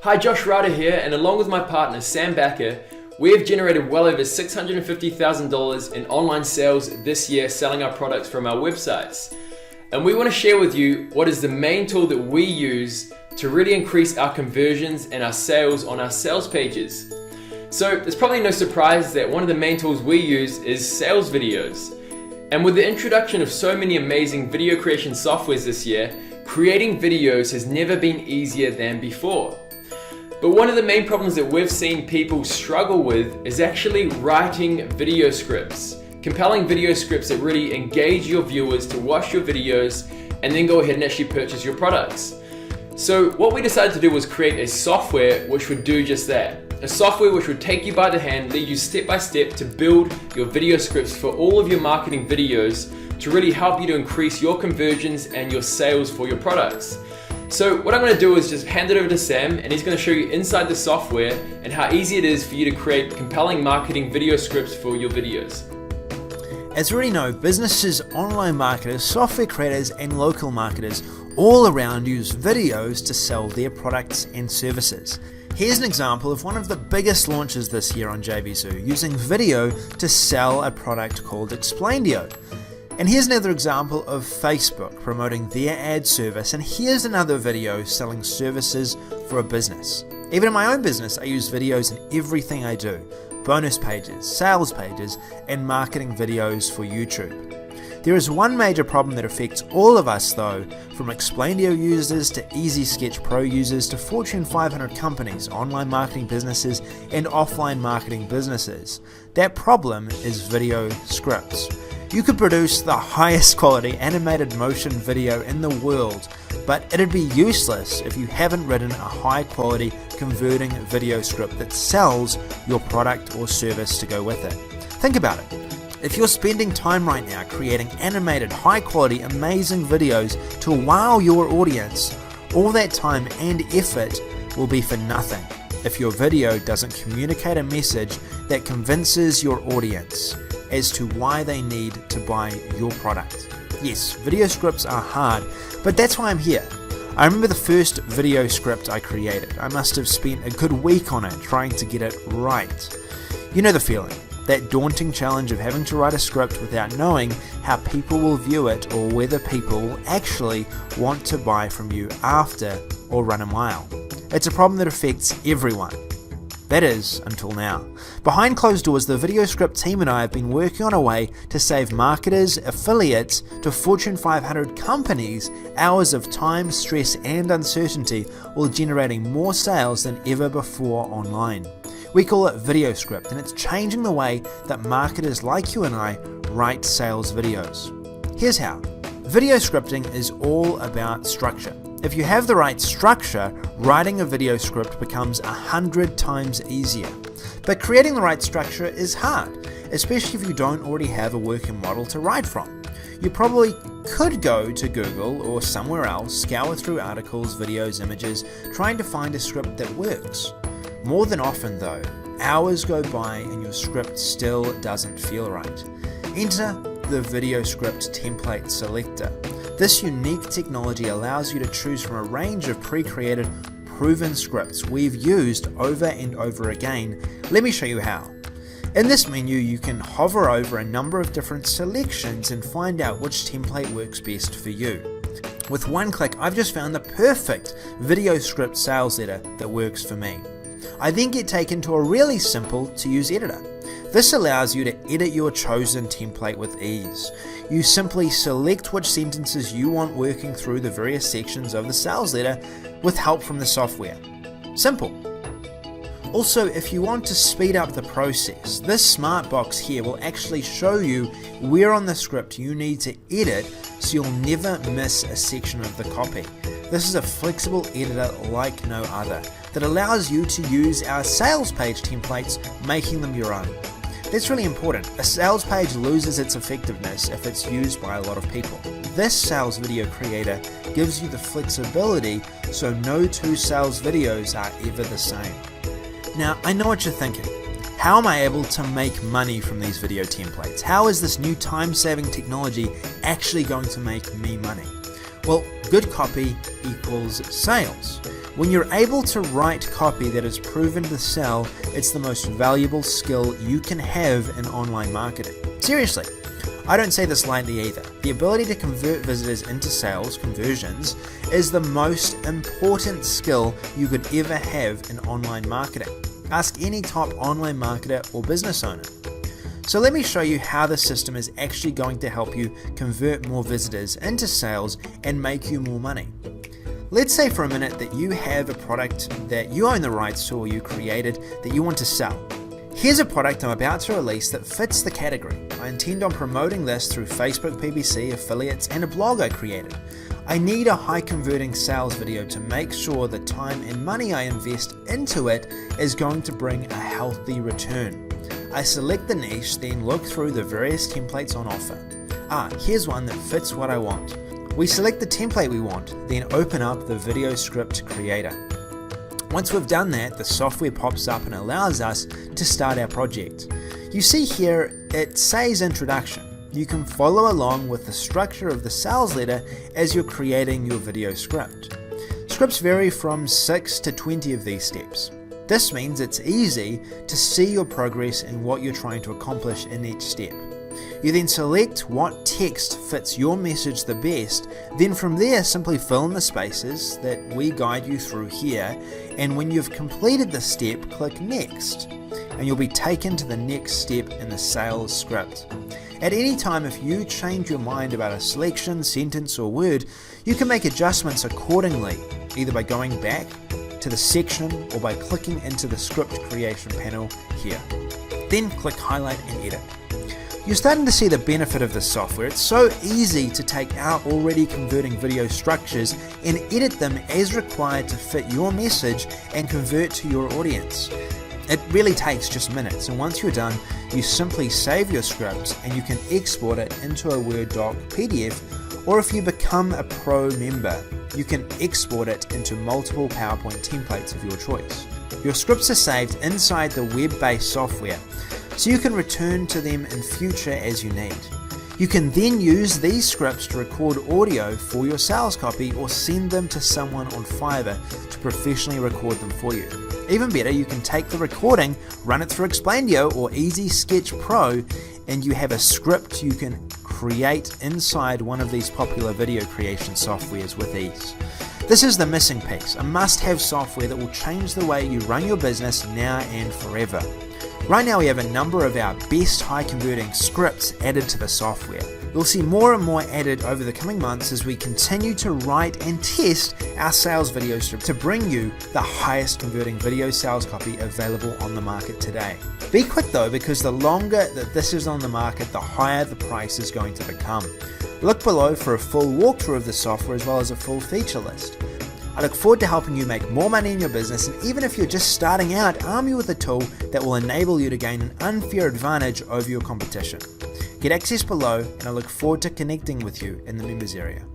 Hi, Josh Ryder here, and along with my partner Sam Backer, we have generated well over $650,000 in online sales this year selling our products from our websites. And we want to share with you what is the main tool that we use to really increase our conversions and our sales on our sales pages. So it's probably no surprise that one of the main tools we use is sales videos. And with the introduction of so many amazing video creation softwares this year, creating videos has never been easier than before. But one of the main problems that we've seen people struggle with is actually writing video scripts. Compelling video scripts that really engage your viewers to watch your videos and then go ahead and actually purchase your products. So what we decided to do was create a software which would do just that. A software which would take you by the hand, lead you step by step to build your video scripts for all of your marketing videos to really help you to increase your conversions and your sales for your products. So what I'm going to do is just hand it over to Sam, and he's going to show you inside the software and how easy it is for you to create compelling marketing video scripts for your videos. As we already know, businesses, online marketers, software creators and local marketers all around use videos to sell their products and services. Here's an example of one of the biggest launches this year on JVZoo, using video to sell a product called Explaindio. And here's another example of Facebook promoting their ad service, and here's another video selling services for a business. Even in my own business, I use videos in everything I do. Bonus pages, sales pages, and marketing videos for YouTube. There is one major problem that affects all of us though, from Explaindio users to Easy Sketch Pro users to Fortune 500 companies, online marketing businesses, and offline marketing businesses. That problem is video scripts. You could produce the highest quality animated motion video in the world, but it'd be useless if you haven't written a high quality converting video script that sells your product or service to go with it. Think about it. If you're spending time right now creating animated, high quality, amazing videos to wow your audience, all that time and effort will be for nothing if your video doesn't communicate a message that convinces your audience as to why they need to buy your product. Yes, video scripts are hard, but that's why I'm here. I remember the first video script I created. I must have spent a good week on it trying to get it right. You know the feeling, that daunting challenge of having to write a script without knowing how people will view it or whether people will actually want to buy from you after or run a mile. It's a problem that affects everyone. That is, until now. Behind closed doors, the video script team and I have been working on a way to save marketers, affiliates, to Fortune 500 companies hours of time, stress and uncertainty, while generating more sales than ever before online. We call it Video Script, and it's changing the way that marketers like you and I write sales videos. Here's how. Video scripting is all about structure. If you have the right structure, writing a video script becomes 100 times easier. But creating the right structure is hard, especially if you don't already have a working model to write from. You probably could go to Google or somewhere else, scour through articles, videos, images, trying to find a script that works. More than often though, hours go by and your script still doesn't feel right. Enter the video script template selector. This unique technology allows you to choose from a range of pre-created, proven scripts we've used over and over again. Let me show you how. In this menu, you can hover over a number of different selections and find out which template works best for you. With one click, I've just found the perfect video script sales letter that works for me. I then get taken to a really simple to use editor. This allows you to edit your chosen template with ease. You simply select which sentences you want working through the various sections of the sales letter with help from the software. Simple. Also, if you want to speed up the process, this smart box here will actually show you where on the script you need to edit so you'll never miss a section of the copy. This is a flexible editor like no other that allows you to use our sales page templates, making them your own. That's really important. A sales page loses its effectiveness if it's used by a lot of people. This sales video creator gives you the flexibility so no two sales videos are ever the same. Now, I know what you're thinking. How am I able to make money from these video templates? How is this new time-saving technology actually going to make me money? Well, good copy equals sales. When you're able to write copy that is proven to sell, it's the most valuable skill you can have in online marketing. Seriously, I don't say this lightly either. The ability to convert visitors into sales, conversions, is the most important skill you could ever have in online marketing. Ask any top online marketer or business owner. So let me show you how the system is actually going to help you convert more visitors into sales and make you more money. Let's say for a minute that you have a product that you own the rights to or you created that you want to sell. Here's a product I'm about to release that fits the category. I intend on promoting this through Facebook PPC, affiliates, and a blog I created. I need a high converting sales video to make sure the time and money I invest into it is going to bring a healthy return. I select the niche, then look through the various templates on offer. Here's one that fits what I want. We select the template we want, then open up the video script creator. Once we've done that, the software pops up and allows us to start our project. You see here, it says introduction. You can follow along with the structure of the sales letter as you're creating your video script. Scripts vary from 6 to 20 of these steps. This means it's easy to see your progress and what you're trying to accomplish in each step. You then select what text fits your message the best, then from there simply fill in the spaces that we guide you through here, and when you've completed the step, click Next, and you'll be taken to the next step in the sales script. At any time, if you change your mind about a selection, sentence, or word, you can make adjustments accordingly, either by going back to the section or by clicking into the script creation panel here. Then click Highlight and Edit. You're starting to see the benefit of this software. It's so easy to take our already converting video structures and edit them as required to fit your message and convert to your audience. It really takes just minutes, and once you're done, you simply save your scripts and you can export it into a Word doc, PDF, or if you become a pro member, you can export it into multiple PowerPoint templates of your choice. Your scripts are saved inside the web-based software, so you can return to them in future as you need. You can then use these scripts to record audio for your sales copy or send them to someone on Fiverr to professionally record them for you. Even better, you can take the recording, run it through Explaindio or Easy Sketch Pro, and you have a script you can create inside one of these popular video creation softwares with ease. This is the missing piece, a must-have software that will change the way you run your business now and forever. Right now we have a number of our best high converting scripts added to the software. You'll see more and more added over the coming months as we continue to write and test our sales video script to bring you the highest converting video sales copy available on the market today. Be quick though, because the longer that this is on the market, the higher the price is going to become. Look below for a full walkthrough of the software as well as a full feature list. I look forward to helping you make more money in your business, and even if you're just starting out, arm you with a tool that will enable you to gain an unfair advantage over your competition. Get access below, and I look forward to connecting with you in the members area.